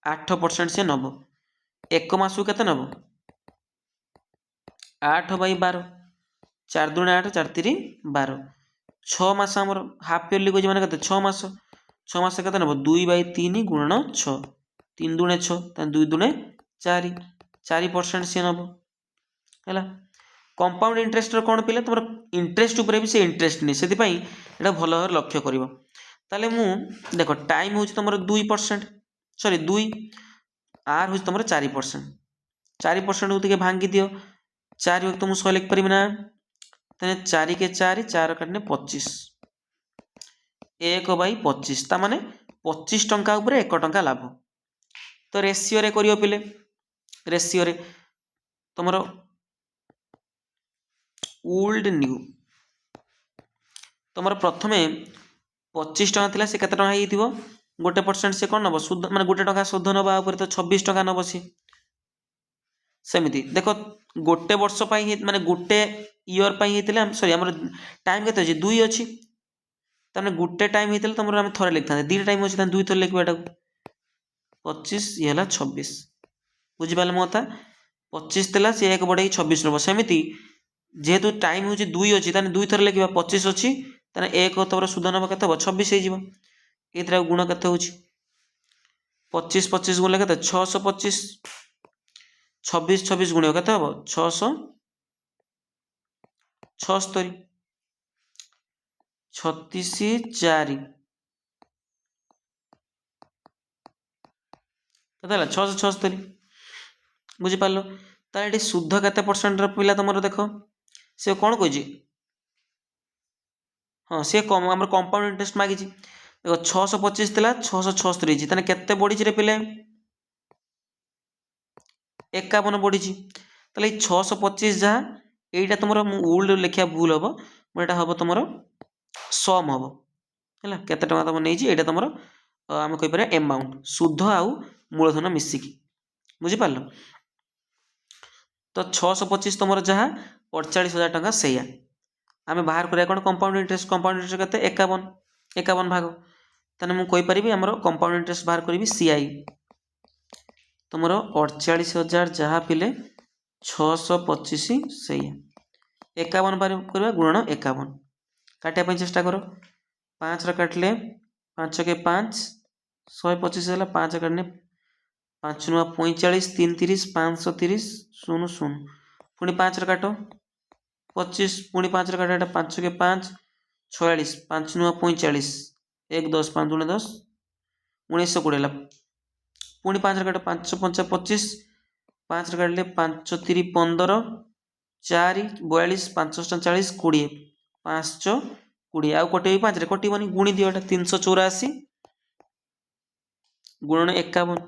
[SPEAKER 1] 8% से नब 1 मास को केते नब 8/12 4 दूने 8 4 3 12 6 मास आमर हाफ इयरली कही माने केते 6 मास 6 मास केते नब 2/3 गुणन 6 3 दूने 6 2 दूने 4 4% से नब है कंपाउंड इंटरेस्ट कौन पिले तुम इंटरेस्ट उपर भी से इंटरेस्ट नहीं से एटा भल भाव लक्ष्य कर ताले मु देख टाइम हूँ तुम 2% सॉरी 2 आर हूँ तुम 4% 4% को भांगी दियो 4 वक्त मुझे 100 लिखिपारि ना तेने 4 के 4 4 काटने 25 1/25 ता माने 25 टंका उपरे 1 टंका लाभ तो रेशियो रे करियो पिले रेशियो रे तुमरो ओल्ड न्यू तुमरो प्रथमे 25 टंका थिला से केते टंका हेइथिबो गोटे परसेंट से कोन नबो शुद्ध माने गोटे टंका शुद्ध नबा ऊपर तो 26 टंका नबो से सेमिति देखो गोटे वर्ष पाई माने गोटे इयर पाई हेतिले सॉरी हमर टाइम केते अछि 2 अछि तने गोटे टाइम हेतिले तमरो हम थरे लिखता दीटा टाइम अछि त 2 थरे लिखबाटा 25 ये हला 26 बुझि पाले मोता 25 तला से 1 बढाई 26 नबो सेमिति जेहेतु टाइम होची 2 अछि तने 2 थरे लिखबा 25 अछि तने 1 तमरो शुद्ध नबो केते हो 26 हे जिवो एतरा गुण केते होची 25 25 गुण केते 625 26 26 गुण केते हो 676 36 4 केते हला 676 बुझी पालो ताले एटी शुद्ध केते परसेंट र पिला तमरो देखो से कोन कहजी हाँ से कम हमर कंपाउंड इंटरेस्ट मागी छी देखो 625 तला 676 छी तने केते बढी छी रे पिले 51 बढी छी ताले 625 जा एटा तमरो ओल्ड लेखिया भूल हबो एटा हबो तमरो सम हबो हैला केते टका तम नै छी एटा तमरो हम कहि पारे अमाउंट शुद्ध आउ मूलधन मिसिकी बुझी पालो तो 625 तुम जहाँ 48,000 टका से आम बाहर करा कौन कंपाउंड इंटरेस्ट केते 51 भाग ताने मु कहि परिबी हमरो कंपाउंड इंटरेस्ट बाहर करी सीआई तुमरो 48,000 जहाँ पिले 625 से 51 बार करवा गुणन 51 काटिया ପାଇଁ चेष्टा करो 5 रे काटले 5 के 5 125 ହେଲା 5 काटने 5 नुआ 45 3 30 530 0 0 पुणी 5 रे काटो 25 पुणी 5 रे काटो 5 के 5 46 5 नुआ 45 1 10 5 दुणे 10 1920 ହେଲା पुणी 5 रे काटो 5 5 25 5 रे काटले 5 3 15 4 42 5 40 20 5 20 आउ कटे 5 रे कटिबनी गुणी दियो एटा 384 गुणन 51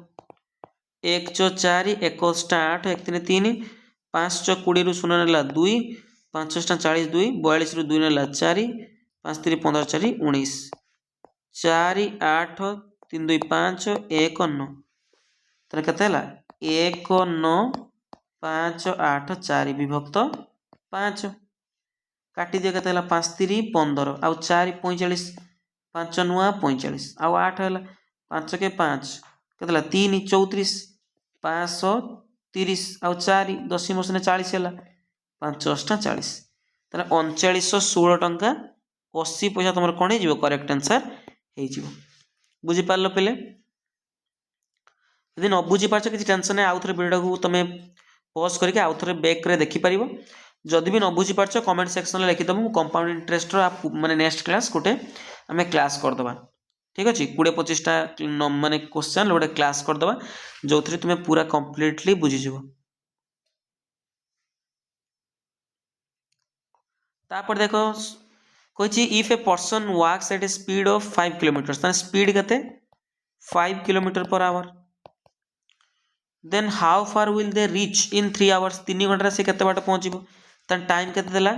[SPEAKER 1] 1 4 1 8 1 3 3 5 20 रु 0 नेला 2 5 40 2 42 रु 2 नेला 4 5 3 15 4 19 4 8 3 2 5 1 9 तारे केते हला 1 9 5 8 4 विभक्त 5 काटी दियो केते हला 5 3 15 आउ 4 45 5 नुआ 45 आउ 8 हला 5 के 5 केते हला 3 34 530 आउ 4 10 मसने 40 हला 5 8 40 ताले 3916 टंका 80 पैसा तुमर कोन हे जीवो करेक्ट आंसर हे जीवो बुझी पारलो पले यदि न बुझी पारछ किछि टेंशन है आउ थरे वीडियो को तमे पॉज करके आउ थरे बैक रे देखि परिबो जदि भी न बुझी पारछ कमेंट सेक्शन में लिखि दबो कंपाउंड इंटरेस्ट रो माने नेक्स्ट क्लास कोटे हमें क्लास कर दबा ठीक अछि 20 25 टा माने क्वेश्चन गोटे क्लास कर दबा जो थरे तुमे पूरा कंप्लीटली बुझी जीवो तापर देखो कोइछि if a person walks at a speed of 5 kilometre ताने स्पीड कते 5 kilometre per hour then how far will they reach in 3 hours 3 घंटा से केते बाट पहुंचबो तन टाइम केते देला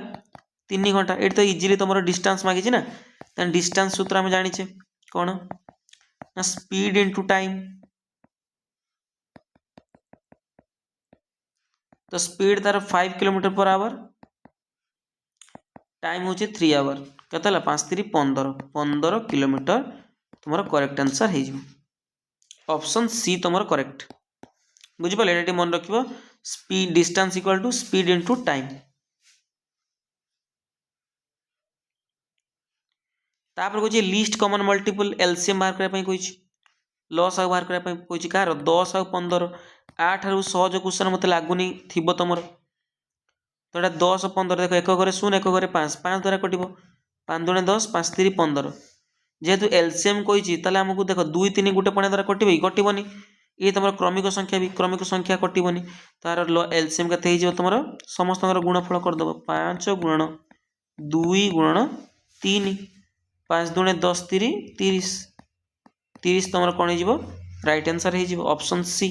[SPEAKER 1] 3 घंटा एट तो इजीली तुमरो डिस्टेंस मागी छी ना तन डिस्टेंस सूत्र हम जानि छे कोन ना स्पीड इनटू टाइम तो स्पीड तार 5 किलोमीटर पर आवर टाइम होचे 3 आवर केते हला 5 3 15 15 किलोमीटर तुमरो करेक्ट आंसर हे जिवो ऑप्शन सी तुमरो करेक्ट बुझि पाले एटी मन रखिबो speed distance equal to speed into time तापर कोछि लिस्ट कॉमन मल्टीपल एलसीएम बाहर करे पई कोछि लॉस आ बाहर करे पई कोछि कार 10 आ 15 8 रु सहज क्वेश्चन मते लागुनी थिबो तमरो तो एटा 10 15 देखो एक घरे 0 एक घरे 5 5 द्वारा कटिबो 5 दुणे 10 5 3 15 जेहेतु एलसीएम कोइछि ताले हमकु देखो 2 3 गुटे पणे द्वारा कटिबो कटिबोनी ये तुम क्रमिक संख्या भी क्रमिक संख्या कटिबोनी तार एलसीएम केते हे जिवो तुमरो समस्त गुणफल कर दबो 5 गुणन 2 गुणन 3 5 दुणे 10 3 30 30 तुमरो कोन हे जिवो राइट आंसर हे जिवो ऑप्शन सी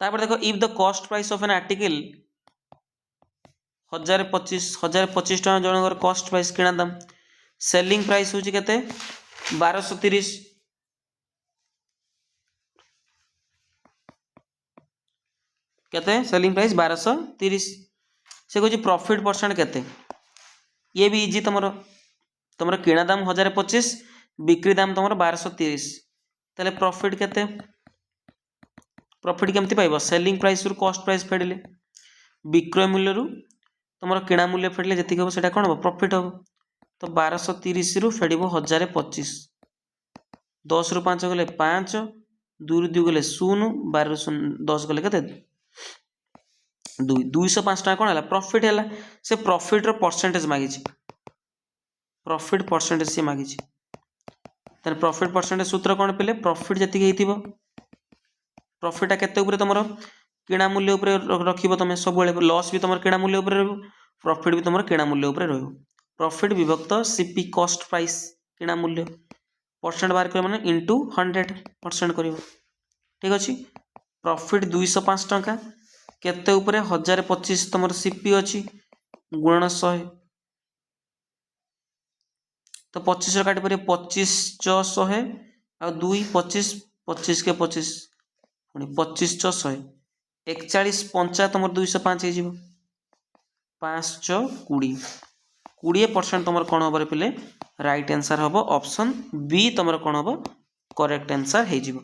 [SPEAKER 1] तापर देखो if the cost price of an article 1025 टका जनकर कॉस्ट प्राइस किना दाम सेलिंग प्राइस होची केते 1230 केते सेलिंग प्राइस 1230 से कोची प्रॉफिट परसेंट केते ये भी इजी तमरो किना दाम 1025 बिक्री दाम तमरो 1230 तले प्रॉफिट केते प्रॉफिट केमती पाइबो सेलिंग प्राइस रु कॉस्ट प्राइस फेडले विक्रय मूल्य रु तुम किणा मूल्य फेडले जी हम से कौन हम प्रॉफिट हम तो 1230 रु फेड़ब 1025 10 रु 5 गले 5 2 रु 2 गले 0 12 रु 10 गले के 2 205 टका कौन है प्रॉफिट है से प्रॉफिट रो परसेंटेज मागी प्रॉफिट परसेंटेज से मागी प्रॉफिट परसेंटेज सूत्र कौन पे प्रॉफिट जी प्रॉफिट केते ऊपर तुम किणा मूल्य ऊपर रखिबो तमे सब बेले लॉस भी तुम किणा मूल्य ऊपर रहबो प्रॉफिट भी तुम किणा मूल्य ऊपर रहबो प्रॉफिट विभक्त सीपी कॉस्ट प्राइस किणा मूल्य परसेंट बाहर कर माने इनटू 100% करिवो ठीक अछि प्रॉफिट 205 टका केते ऊपर 1025 तुमर सीपी अछि गुणन 100 तो 25 रो काटी परे 25 100 आ 2 25 25 के 25 पुनी 25 100 41 5 तुम 205 हो 5 20 20% तुम कौन हम पे राइट आंसर हम ऑप्शन बी तुम कौन हम करेक्ट आंसर हो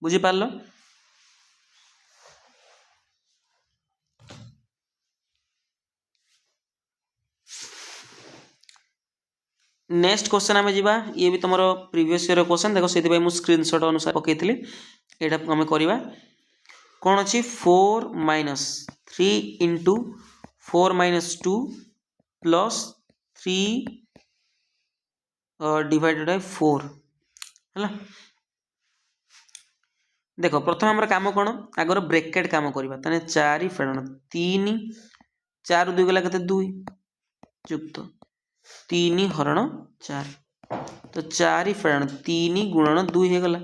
[SPEAKER 1] बुझीपार नेक्स्ट क्वेश्चन आम जा ये भी तुम प्रीवियस ईयर क्वेश्चन देखो से स्क्रीनशॉट अनुसार पकईली यहाँ आम करवा कौन अच्छी 4 minus 3 into 4 minus 2 plus 3 divided by 4 है। देख प्रथम आम कम कौन आगर ब्रेकेट कम करवा 4 फेरण 3 4 2 गला के 2 युक्त 3 हरण 4 तो 4 फेरण 3 गुणन 2 हो गला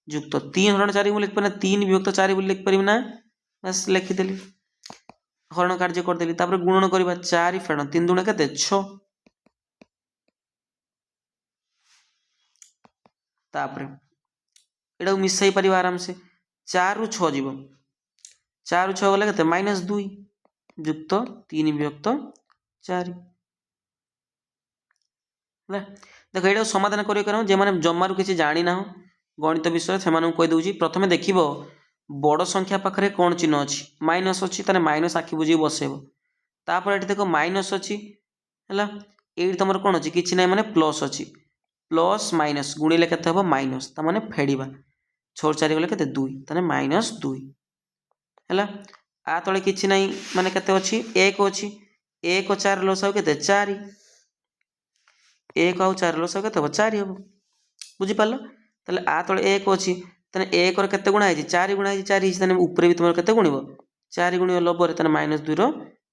[SPEAKER 1] युक्त 3 हरण 4 लिख पारे 3 विभक्त 4 लिख पारि ना बस लिखिदेली हरण कार्य करदेली गुणन करवा 4 फेण 3 दुणे के 6 तापर एटा मिसाई पार आराम से 4 रु 6 जीव 4 रु 6 गला के -2 युक्त 3 विभक्त 4 देख ये समाधान कर जो मैंने जमारू किसी जानी ना गणित विषय से कहीदे प्रथम देख बड़ संख्या पाखे कौन चिन्ह अच्छी माइनस अच्छी माइनस आखि बुझे बसैब तापर ये देख माइनस अच्छी है ये तुम कौन अच्छी कि ना मैंने प्लस अच्छी प्लस माइनस गुणिले के माइनस ताने फेड़ा 6 4 गले के 2 ताने -2 है आ तले कि ना माने केते अच्छी 1 अच्छी 1 4 लसाऊ के 4 1 आउ 4 लसाऊ के 4 हम बुझिपार ताले आ तले 1 अच्छी ताने 1 केते गुणा है 4 गुणा है 4 ताने ऊपर भी तुम केते गुणिब 4 गुणिब लबर ताने -2 रो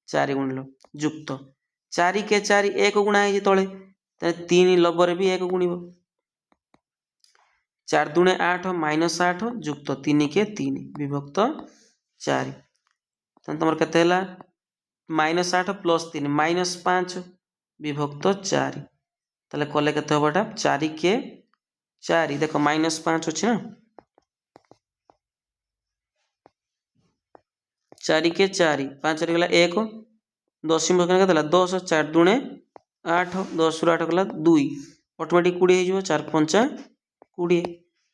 [SPEAKER 1] 4 गुणिल युक्त 4 के 4 1 गुणा है तले ताने 3 लबर भी 1 गुणिब 4 दुणे 8 -8 युक्त 3 के 3 विभक्त 4 तुम केते -8 + 3 -5 विभक्त 4 ताले कले केते हबटा 4 के 4 देख -5 अच्छी ना 4 के 4 5 गला 1 10 के 10 4 दुणे 8 10 रु 8 गला 2 ऑटोमेटिक 20 हो 4 5 20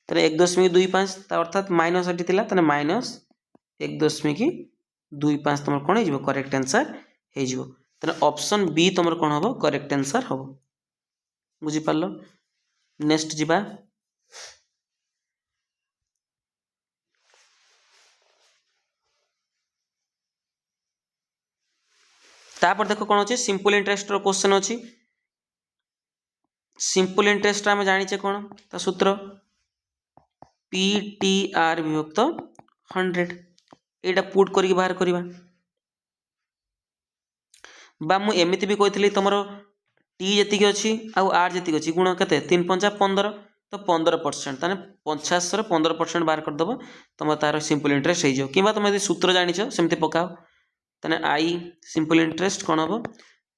[SPEAKER 1] तेरे 1.25 अर्थात माइनस एटी थिला तने माइनस 1.25 तुम कौन हो करेक्ट आंसर हो तेरे ऑप्शन बी तुम कौन हम करेक्ट आंसर हम बुझिपार नेक्स्ट जीवा तापर देख कौन अच्छे सिंपल इंटरेस्ट क्वेश्चन अच्छी सिंपल इंटरेस्ट आम जाने कौन ता सूत्र PTR विभक्त 100 एटा पुट करके बाहर करवा बा मु एमिति भी कही तुम टी जी अच्छी आउ आर जी अच्छी गुण के 3 5 15 तो 15% ताने 50 15% बाहर करदेव तुम तार सिंपल इंटरेस्ट हो कि तुम यदि सूत्र जानी सेमती पकाओ ताने आई सिंपल इंटरेस्ट कौन हम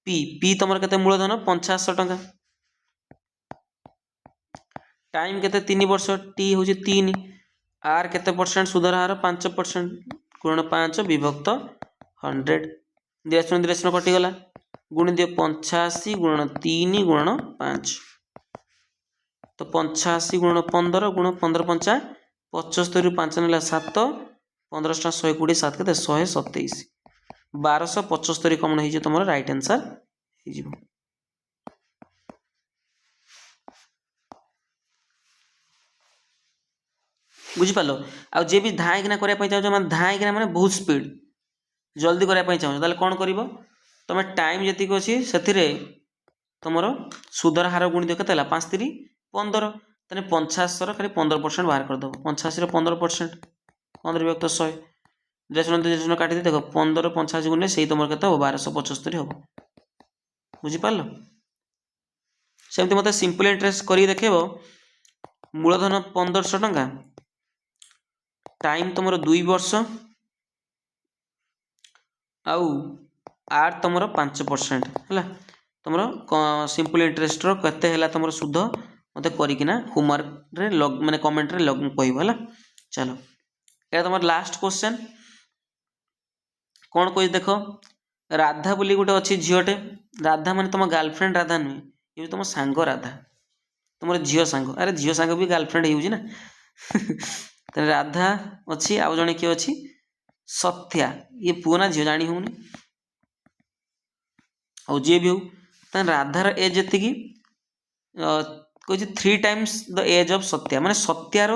[SPEAKER 1] पी पी तुम के मूलधन 500 टंका टाइम के 3 वर्ष टी हूँ 3 आर के परसेंट सुधर हार 5% गुण 5 विभक्त 100 दिराशन कटिगला गुण दियो 85 गुण 3 गुण 5 तो 85 गुण 15 गुण 15 5 75 5 ना 7 15 120 7 के 127 1275 कमन हो तुम राइट आंसर हो बुझिपाल आ जे भी धाईकिना करने चाहो धाईकिना मैंने बहुत स्पीड जल्दी करने चाहो कौन कर तुम टाइम जी अच्छी से तुम सुधर हार गुण दियो के 5 3 15 तेने 50 खाली 15% बाहर करदेव 85 15% 15 विभक्त 100 देशन काटी देख 15 85 गुण से तुम के 1275 हम बुझिपार सेमती मत सिंपल इंटरेस्ट कर देखेब मूलधन 1500 टंका टाइम तुम 2 वर्ष आउ आर तुम 5% है तुम सिंपल इंटरेस्ट केते है तुम सुध मत करना होमवर्क रे लग माने कमेंट रे लग कहब है चलो ये तुम लास्ट क्वेश्चन कौन कह देख राधा बोली गोटे अच्छी झीटे राधा माने तुम गर्लफ्रेंड राधा नुहे ये तुम सांग राधा तुम झील सांग अरे झील सांग भी गर्लफ्रेंड हो ना राधा अच्छी आउ जड़े किए अच्छी सत्या ये पुओ ना झील जानी होनी और जी भी हो राधार एज जी कही 3 times the age of Satya माने सत्यार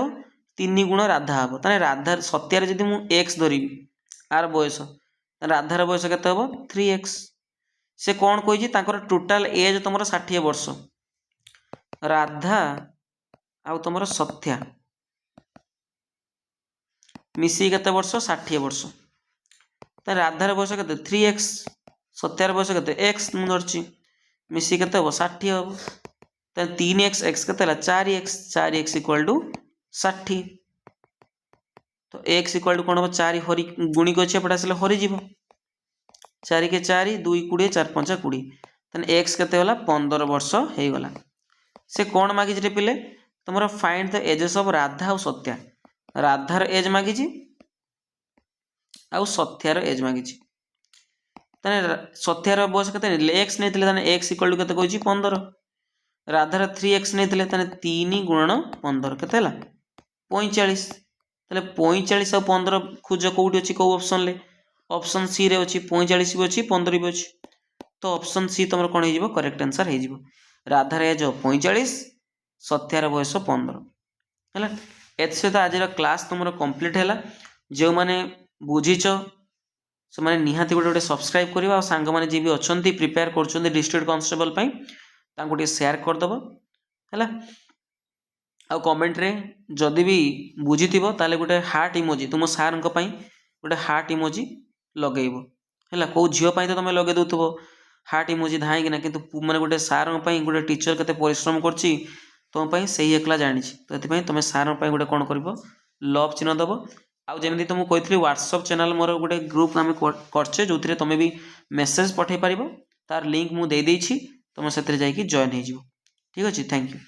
[SPEAKER 1] 3 गुण राधा हम ताने राधार सत्यार जदि मु एक्स धरबी आर बयस राधार बयस केते हम 3x से कौन कही टोटाल एज तुम 60 वर्ष राधा आउ तुम सथ्या मिसी केते वर्ष 60 वर्ष तो राधार बयस के 3x सत्यार बयस के एक्स मुझे धरची मिसी के 60 हम तो 3x x के 4x इक्वल टू 60 तो x इक्वल टू कौन हम 4 हरी गुणिक अच्छे एपटे आसले हरीज 4 के 4 2 20 4 5 20 तेन एक्स के 15 वर्ष हो गला से कौन मागिज रे पिले तुम find the ages of Radha और सत्या राधार एज मागिज आउ सत्यार एज मागिज सत्यार बयस के एक्स नहीं एक्स इक्वल टू के 15 राधार 3x नहीं 3 गुणन 15 के 45 ताले 45 और 15 खोज कौटी अच्छी कौ ऑप्शन ले ऑप्शन सी रे अच्छी 45 भी अच्छी 15 भी अच्छी तो ऑप्शन सी तुम कौन हो करेक्ट आंसर हो राधार एज 45 सत्यार बयस 15 है एत आज क्लास तुम कंप्लीट है जो मैंने बुझीच से मैंने निहाती गोटे गोटे सब्सक्राइब करवा और सांग मैंने जी भी अच्छा प्रिपेयर कर डिस्ट्रिक्ट कांस्टेबल तांको शेयर करदेव है आ कमेंट रे जदि भी बुझी ताले गोटे हार्ट इमोजी तुम सार गोटे हार्ट इमोजी लगेब है कौ झील तो तुम लगे दौथब हार्ट इमोजी धाईकिना कि मैंने गोटे सार गोटे टीचर केते परिश्रम करछि तुम से ही एकला जानी तो ये तुम सार गोटे कौन कर लव चिन्ह दब आमती तुमको कही व्हाट्सअप चैनल मोर गोटे ग्रुप आम करचे जो तुम भी मेसेज पठे पार तार लिंक मुझे तुम से जॉइन हो ठीक अच्छे थैंक यू।